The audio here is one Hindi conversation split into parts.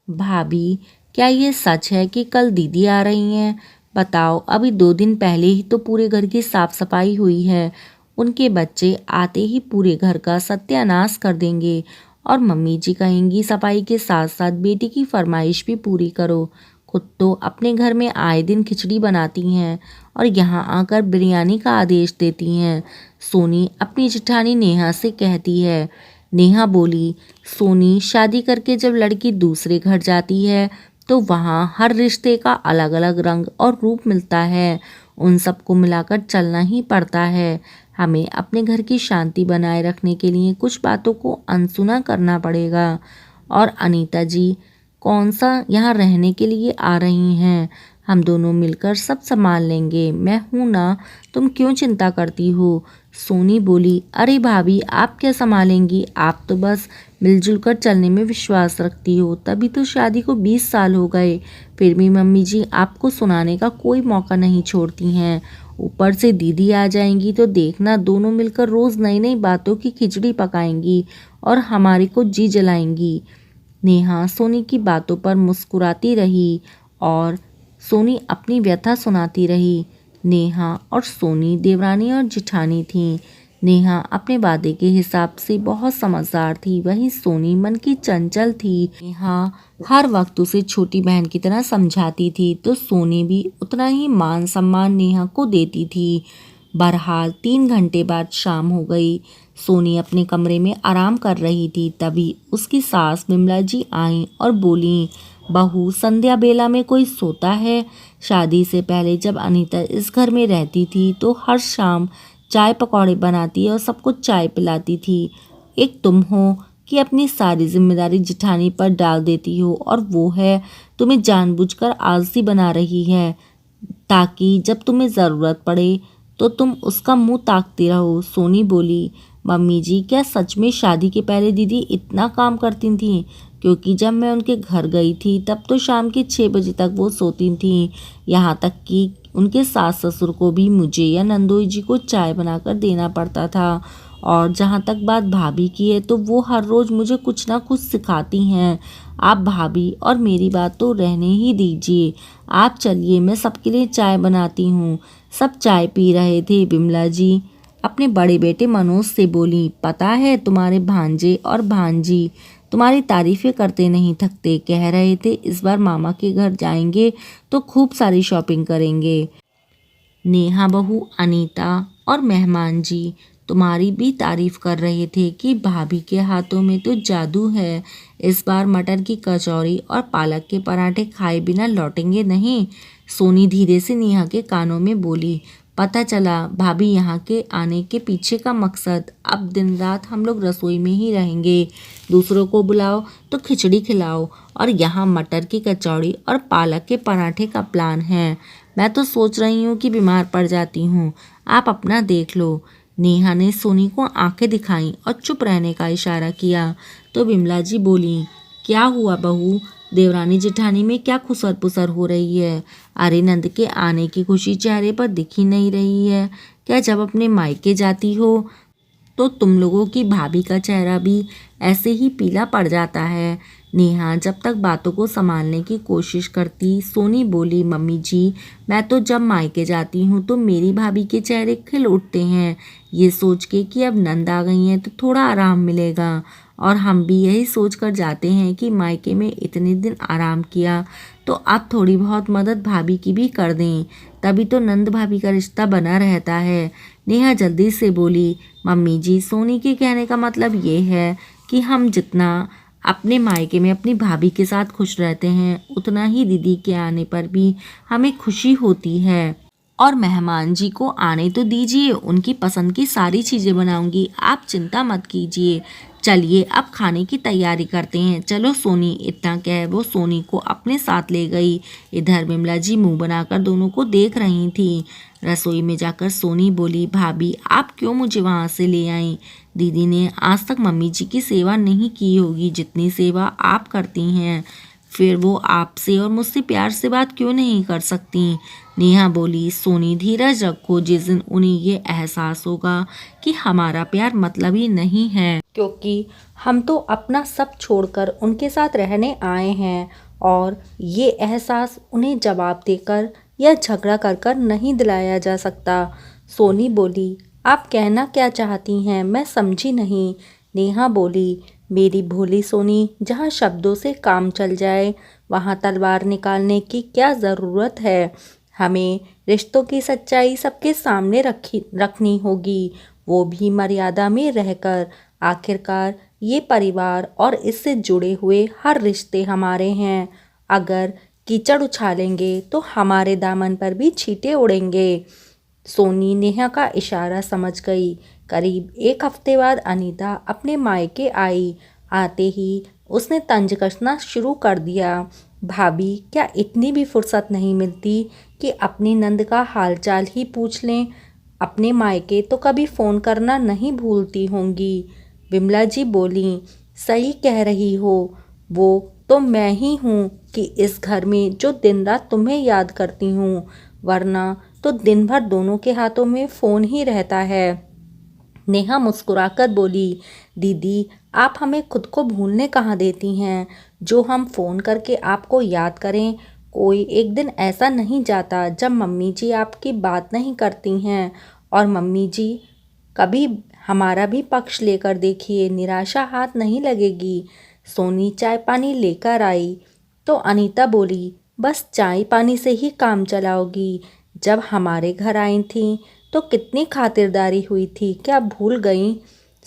भाभी, क्या ये सच है कि कल दीदी आ रही हैं? बताओ, अभी 2 दिन पहले ही तो पूरे घर की साफ सफाई हुई है। उनके बच्चे आते ही पूरे घर का सत्यानाश कर देंगे। और मम्मी जी कहेंगी सफाई के साथ साथ बेटी की फरमाइश भी पूरी करो। खुद तो अपने घर में आए दिन खिचड़ी बनाती हैं और यहाँ आकर बिरयानी का आदेश देती हैं। सोनी अपनी जेठानी नेहा से कहती है। नेहा बोली, सोनी, शादी करके जब लड़की दूसरे घर जाती है तो वहाँ हर रिश्ते का अलग अलग रंग और रूप मिलता है। उन सबको मिलाकर चलना ही पड़ता है। हमें अपने घर की शांति बनाए रखने के लिए कुछ बातों को अनसुना करना पड़ेगा। और अनीता जी कौन सा यहाँ रहने के लिए आ रही हैं? हम दोनों मिलकर सब संभाल लेंगे। मैं हूँ ना, तुम क्यों चिंता करती हो? सोनी बोली, अरे भाभी, आप क्या संभालेंगी? आप तो बस मिलजुल कर चलने में विश्वास रखती हो। तभी तो शादी को 20 साल हो गए, फिर भी मम्मी जी आपको सुनाने का कोई मौका नहीं छोड़ती हैं। ऊपर से दीदी आ जाएंगी तो देखना, दोनों मिलकर रोज नई नई बातों की खिचड़ी पकाएंगी और हमारी को जी जलाएंगी। नेहा सोनी की बातों पर मुस्कुराती रही और सोनी अपनी व्यथा सुनाती रही। नेहा और सोनी देवरानी और जिठानी थीं। नेहा अपने वादे के हिसाब से बहुत समझदार थी, वहीं सोनी मन की चंचल थी। नेहा हर वक्त उसे छोटी बहन की तरह समझाती थी तो सोनी भी उतना ही मान सम्मान नेहा को देती थी। बहरहाल 3 घंटे बाद शाम हो गई। सोनी अपने कमरे में आराम कर रही थी, तभी उसकी सास विमला जी आईं और बोलीं, बहू, संध्या बेला में कोई सोता है? शादी से पहले जब अनीता इस घर में रहती थी तो हर शाम चाय पकौड़े बनाती और सबको चाय पिलाती थी। एक तुम हो कि अपनी सारी जिम्मेदारी जिठानी पर डाल देती हो और वो है तुम्हें जानबूझकर आलसी बना रही है ताकि जब तुम्हें ज़रूरत पड़े तो तुम उसका मुंह ताकती रहो। सोनी बोली, मम्मी जी, क्या सच में शादी के पहले दीदी इतना काम करती थीं? क्योंकि जब मैं उनके घर गई थी तब तो शाम के 6 बजे तक वो सोती थीं। यहाँ तक कि उनके सास ससुर को भी मुझे या नंदोई जी को चाय बनाकर देना पड़ता था। और जहाँ तक बात भाभी की है तो वो हर रोज़ मुझे कुछ ना कुछ सिखाती हैं। आप भाभी और मेरी बात तो रहने ही दीजिए। आप चलिए, मैं सबके लिए चाय बनाती हूँ। सब चाय पी रहे थे। बिमला जी अपने बड़े बेटे मनोज से बोली, पता है तुम्हारे भांजे और भांजी तुम्हारी तारीफें करते नहीं थकते। कह रहे थे इस बार मामा के घर जाएंगे तो खूब सारी शॉपिंग करेंगे। नेहा बहू, अनीता और मेहमान जी तुम्हारी भी तारीफ कर रहे थे कि भाभी के हाथों में तो जादू है। इस बार मटर की कचौरी और पालक के पराठे खाए बिना लौटेंगे नहीं। सोनी धीरे से नेहा के कानों में बोली, पता चला भाभी यहाँ के आने के पीछे का मकसद। अब दिन रात हम लोग रसोई में ही रहेंगे। दूसरों को बुलाओ तो खिचड़ी खिलाओ और यहाँ मटर की कचौड़ी और पालक के पराठे का प्लान है। मैं तो सोच रही हूँ कि बीमार पड़ जाती हूँ। आप अपना देख लो। नेहा ने सोनी को आंखें दिखाईं और चुप रहने का इशारा किया तो विमला जी बोली, क्या हुआ बहू? देवरानी जेठानी में क्या खुसर पुसर हो रही है? अरे, नंद के आने की खुशी चेहरे पर दिख ही नहीं रही है क्या? जब अपने मायके जाती हो तो तुम लोगों की भाभी का चेहरा भी ऐसे ही पीला पड़ जाता है। नेहा जब तक बातों को संभालने की कोशिश करती, सोनी बोली, मम्मी जी, मैं तो जब मायके जाती हूँ तो मेरी भाभी के चेहरे खिल उठते हैं, ये सोच के कि अब नंद आ गई हैं तो थोड़ा आराम मिलेगा। और हम भी यही सोच कर जाते हैं कि मायके में इतने दिन आराम किया तो अब थोड़ी बहुत मदद भाभी की भी कर दें, तभी तो नंद भाभी का रिश्ता बना रहता है। नेहा जल्दी से बोली, मम्मी जी, सोनी के कहने का मतलब ये है कि हम जितना अपने मायके में अपनी भाभी के साथ खुश रहते हैं उतना ही दीदी के आने पर भी हमें खुशी होती है। और मेहमान जी को आने तो दीजिए, उनकी पसंद की सारी चीज़ें बनाऊंगी, आप चिंता मत कीजिए। चलिए अब खाने की तैयारी करते हैं। चलो सोनी। इतना कह वो सोनी को अपने साथ ले गई। इधर विमला जी मुंह बनाकर दोनों को देख रही थी। रसोई में जाकर सोनी बोली, भाभी, आप क्यों मुझे वहाँ से ले आई? दीदी ने आज तक मम्मी जी की सेवा नहीं की होगी जितनी सेवा आप करती हैं। फिर वो आपसे और मुझसे प्यार से बात क्यों नहीं कर सकती? नेहा बोली, सोनी धीरज रखो, जिस दिन उन्हें ये एहसास होगा कि हमारा प्यार मतलबी नहीं है, क्योंकि हम तो अपना सब छोड़कर उनके साथ रहने आए हैं, और ये एहसास उन्हें जवाब देकर या झगड़ा कर कर नहीं दिलाया जा सकता। सोनी बोली, आप कहना क्या चाहती हैं, मैं समझी नहीं। नेहा बोली, मेरी भोली सोनी, जहाँ शब्दों से काम चल जाए वहाँ तलवार निकालने की क्या ज़रूरत है। हमें रिश्तों की सच्चाई सबके सामने रखनी होगी, वो भी मर्यादा में रहकर। आखिरकार ये परिवार और इससे जुड़े हुए हर रिश्ते हमारे हैं। अगर कीचड़ उछालेंगे तो हमारे दामन पर भी छींटे उड़ेंगे। सोनी नेहा का इशारा समझ गई। करीब एक हफ्ते बाद अनीता अपने मायके आई। आते ही उसने तंज कसना शुरू कर दिया। भाभी, क्या इतनी भी फुर्सत नहीं मिलती कि अपनी नंद का हालचाल ही पूछ लें? अपने मायके तो कभी फ़ोन करना नहीं भूलती होंगी। विमला जी बोली, सही कह रही हो, वो तो मैं ही हूँ कि इस घर में जो दिन रात तुम्हें याद करती हूँ, वरना तो दिन भर दोनों के हाथों में फ़ोन ही रहता है। नेहा मुस्कुराकर बोली, दीदी, आप हमें खुद को भूलने कहाँ देती हैं? जो हम फ़ोन करके आपको याद करें, कोई एक दिन ऐसा नहीं जाता जब मम्मी जी आपकी बात नहीं करती हैं। और मम्मी जी, कभी हमारा भी पक्ष लेकर देखिए, निराशा हाथ नहीं लगेगी। सोनी चाय पानी लेकर आई तो अनीता बोली, बस चाय पानी से ही काम चलाओगी? जब हमारे घर आई थी तो कितनी खातिरदारी हुई थी, क्या भूल गई?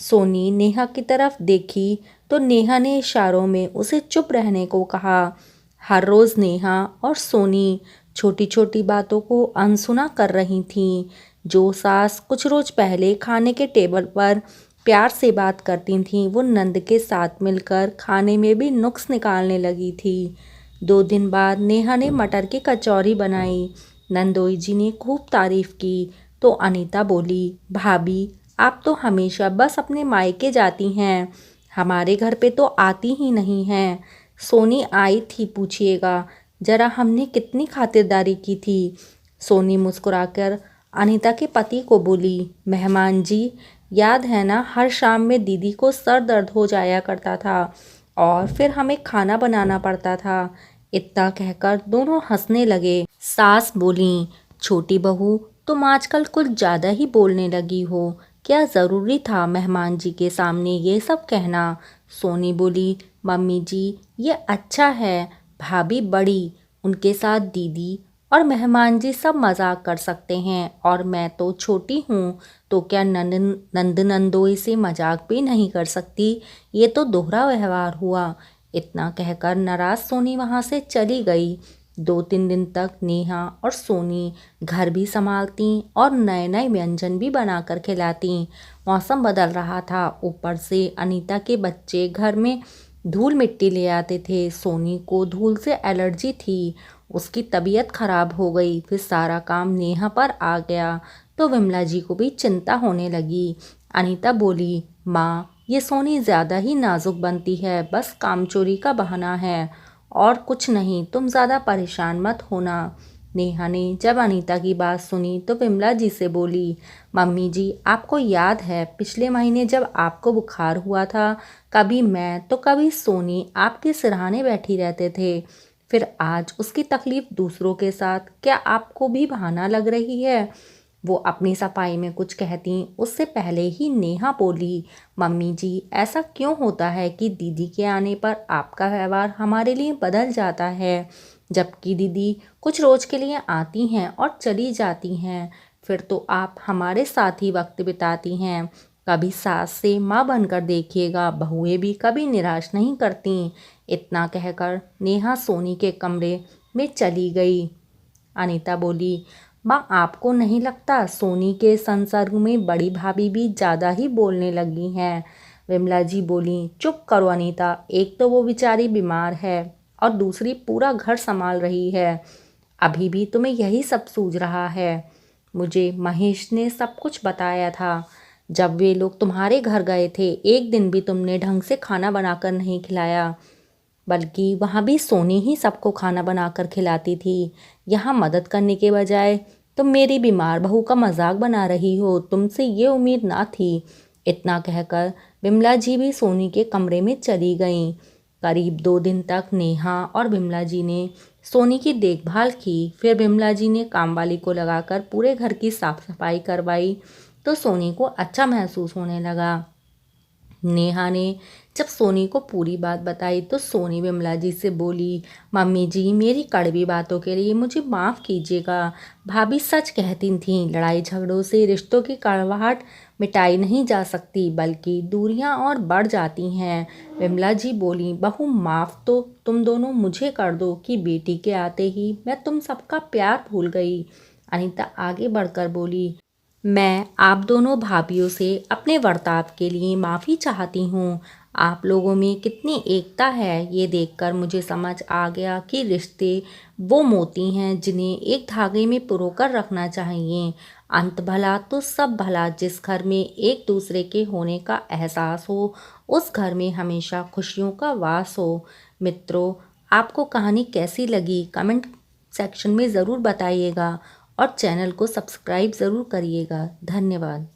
सोनी नेहा की तरफ देखी तो नेहा ने इशारों में उसे चुप रहने को कहा। हर रोज़ नेहा और सोनी छोटी छोटी बातों को अनसुना कर रही थीं। जो सास कुछ रोज पहले खाने के टेबल पर प्यार से बात करती थीं, वो नंद के साथ मिलकर खाने में भी नुक्स निकालने लगी थी। 2 दिन बाद नेहा ने मटर की कचौरी बनाई। नंदोई जी ने खूब तारीफ की तो अनीता बोली, भाभी, आप तो हमेशा बस अपने मायके जाती हैं, हमारे घर पे तो आती ही नहीं हैं। सोनी आई थी, पूछिएगा जरा हमने कितनी खातिरदारी की थी। सोनी मुस्कुराकर अनीता के पति को बोली, मेहमान जी, याद है ना, हर शाम में दीदी को सर दर्द हो जाया करता था और फिर हमें खाना बनाना पड़ता था। इतना कहकर दोनों हंसने लगे। सास बोली, छोटी बहू, तुम आजकल कुछ ज़्यादा ही बोलने लगी हो, क्या ज़रूरी था मेहमान जी के सामने ये सब कहना? सोनी बोली, मम्मी जी, ये अच्छा है, भाभी बड़ी, उनके साथ दीदी और मेहमान जी सब मजाक कर सकते हैं, और मैं तो छोटी हूँ, तो क्या नंद नंदोई से मजाक भी नहीं कर सकती? ये तो दोहरा व्यवहार हुआ। इतना कहकर नाराज सोनी वहाँ से चली गई। 2-3 दिन तक नेहा और सोनी घर भी संभालती और नए नए व्यंजन भी बनाकर खिलाती। मौसम बदल रहा था, ऊपर से अनीता के बच्चे घर में धूल मिट्टी ले आते थे। सोनी को धूल से एलर्जी थी, उसकी तबीयत खराब हो गई। फिर सारा काम नेहा पर आ गया तो विमला जी को भी चिंता होने लगी। अनीता बोली, माँ, ये सोनी ज़्यादा ही नाजुक बनती है, बस कामचोरी का बहाना है और कुछ नहीं, तुम ज़्यादा परेशान मत होना। नेहा ने जब अनीता की बात सुनी तो विमला जी से बोली, मम्मी जी, आपको याद है पिछले महीने जब आपको बुखार हुआ था, कभी मैं तो कभी सोनी आपके सिरहाने बैठी रहते थे, फिर आज उसकी तकलीफ़ दूसरों के साथ, क्या आपको भी बहाना लग रही है? वो अपनी सफाई में कुछ कहती उससे पहले ही नेहा बोली, मम्मी जी, ऐसा क्यों होता है कि दीदी के आने पर आपका व्यवहार हमारे लिए बदल जाता है, जबकि दीदी कुछ रोज के लिए आती हैं और चली जाती हैं, फिर तो आप हमारे साथ ही वक्त बिताती हैं। कभी सास से माँ बनकर देखिएगा, बहुएं भी कभी निराश नहीं करती। इतना कहकर नेहा सोनी के कमरे में चली गई। अनीता बोली, माँ, आपको नहीं लगता सोनी के संसर्ग में बड़ी भाभी भी ज़्यादा ही बोलने लगी हैं? विमला जी बोली, चुप करो अनीता, एक तो वो बेचारी बीमार है और दूसरी पूरा घर संभाल रही है, अभी भी तुम्हें यही सब सूझ रहा है? मुझे महेश ने सब कुछ बताया था। जब वे लोग तुम्हारे घर गए थे, एक दिन भी तुमने ढंग से खाना बनाकर नहीं खिलाया। बल्कि वहाँ भी सोनी ही सबको खाना बनाकर खिलाती थी। यहाँ मदद करने के बजाय तुम मेरी बीमार बहू का मजाक बना रही हो, तुमसे ये उम्मीद ना थी। इतना कहकर बिमला जी भी सोनी के कमरे में चली गईं। करीब 2 दिन तक नेहा और बिमला जी ने सोनी की देखभाल की। फिर बिमला जी ने कामवाली को लगाकर पूरे घर की साफ सफाई करवाई तो सोनी को अच्छा महसूस होने लगा। नेहा ने जब सोनी को पूरी बात बताई तो सोनी बिमला जी से बोली, मम्मी जी मेरी कड़वी बातों के लिए मुझे माफ़ कीजिएगा। भाभी सच कहती थीं, लड़ाई झगड़ों से रिश्तों की कड़वाहट मिटाई नहीं जा सकती बल्कि दूरियां और बढ़ जाती हैं। बिमला जी बोली, बहू माफ़ तो तुम दोनों मुझे कर दो कि बेटी के आते ही मैं तुम सबका प्यार भूल गई। अनीता आगे बढ़कर बोली, मैं आप दोनों भाभियों से अपने बर्ताव के लिए माफ़ी चाहती हूँ। आप लोगों में कितनी एकता है ये देखकर मुझे समझ आ गया कि रिश्ते वो मोती हैं जिन्हें एक धागे में पिरोकर रखना चाहिए। अंत भला तो सब भला। जिस घर में एक दूसरे के होने का एहसास हो उस घर में हमेशा खुशियों का वास हो। मित्रों, आपको कहानी कैसी लगी कमेंट सेक्शन में ज़रूर बताइएगा और चैनल को सब्सक्राइब ज़रूर करिएगा। धन्यवाद।